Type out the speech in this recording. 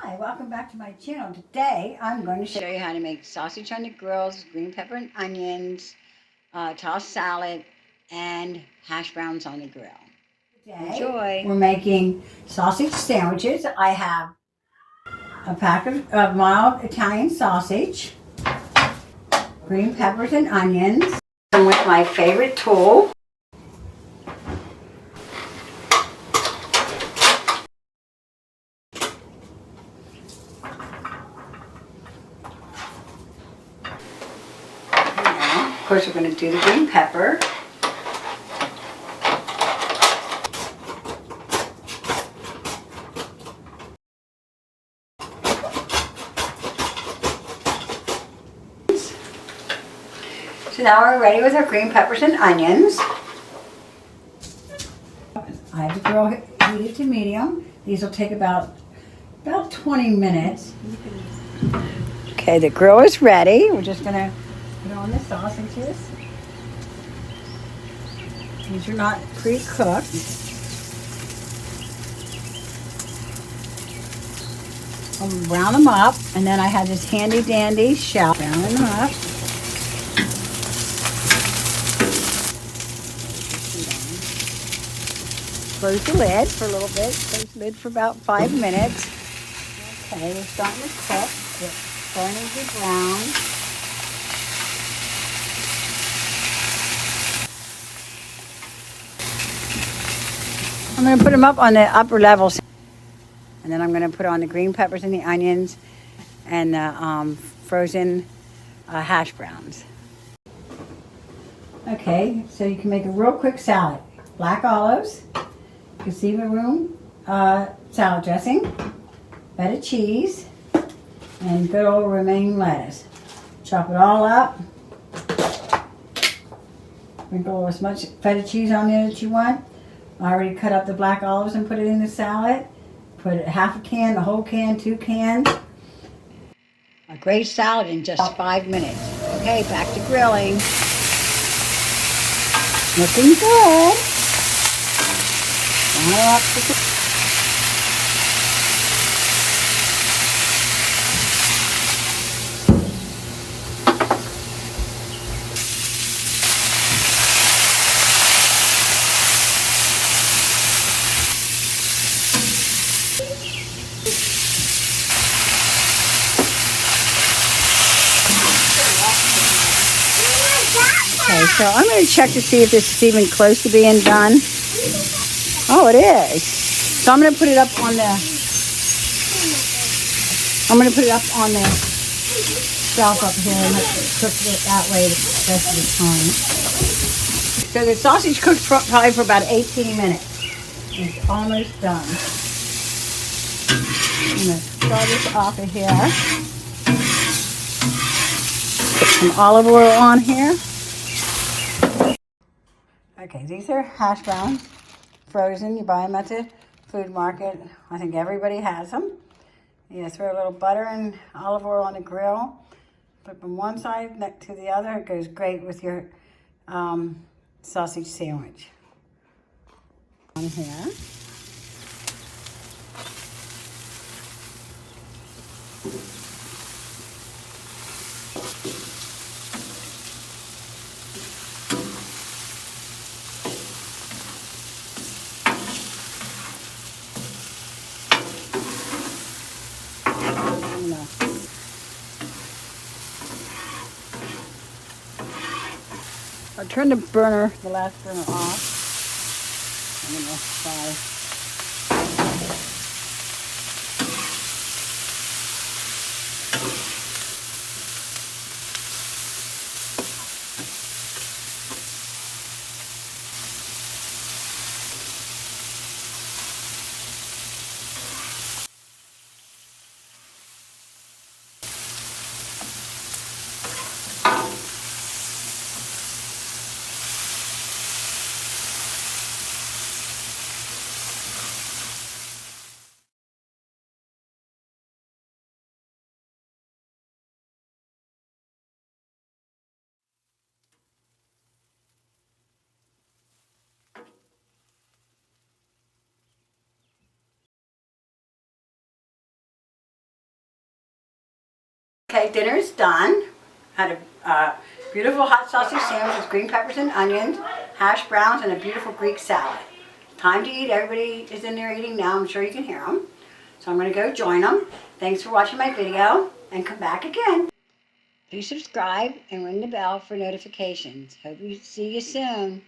Hi, welcome back to my channel. Today I'm going to show you how to make sausage on the grills, green pepper and onions, tossed salad, and hash browns on the grill. Today, enjoy! We're making sausage sandwiches. I have a pack of mild Italian sausage, green peppers and onions, and with my favorite tool, of course, we're going to do the green pepper. So now we're ready with our green peppers and onions. I have the grill heated to medium. These will take about 20 minutes. Okay, the grill is ready. We're just going to put on the sausages. These are not pre-cooked. I'll brown them up, and then I have this handy dandy shell. Brown them up. Close the lid for a little bit. Close the lid for about 5 minutes. Okay, they're starting to cook. They're starting to be brown. I'm going to put them up on the upper levels. And then I'm going to put on the green peppers and the onions and the frozen hash browns. Okay, so you can make a real quick salad. Black olives, Casino room salad dressing, feta cheese, and good old romaine lettuce. Chop it all up. Sprinkle as much feta cheese on there that you want. I already cut up the black olives and put it in the salad. Put half a can, the whole can, 2 cans. A great salad in just 5 minutes. Okay, back to grilling. Looking good. Okay, so I'm going to check to see if this is even close to being done. Oh, it is. So I'm going to put it up on the shelf up here and cook it that way the rest of the time. So the sausage cooked probably for about 18 minutes. It's almost done. I'm going to start this off of here. Put some olive oil on here. Okay, these are hash browns, frozen. You buy them at the food market. I think everybody has them. You throw a little butter and olive oil on the grill. Put from one side next to the other. It goes great with your sausage sandwich. On here. I'll turn the last burner off. I'm going to fry. Okay, dinner's done. Had a beautiful hot sausage sandwich with green peppers and onions, hash browns, and a beautiful Greek salad. Time to eat. Everybody is in there eating now. I'm sure you can hear them. So I'm going to go join them. Thanks for watching my video, and come back again. Please subscribe and ring the bell for notifications. Hope we see you soon.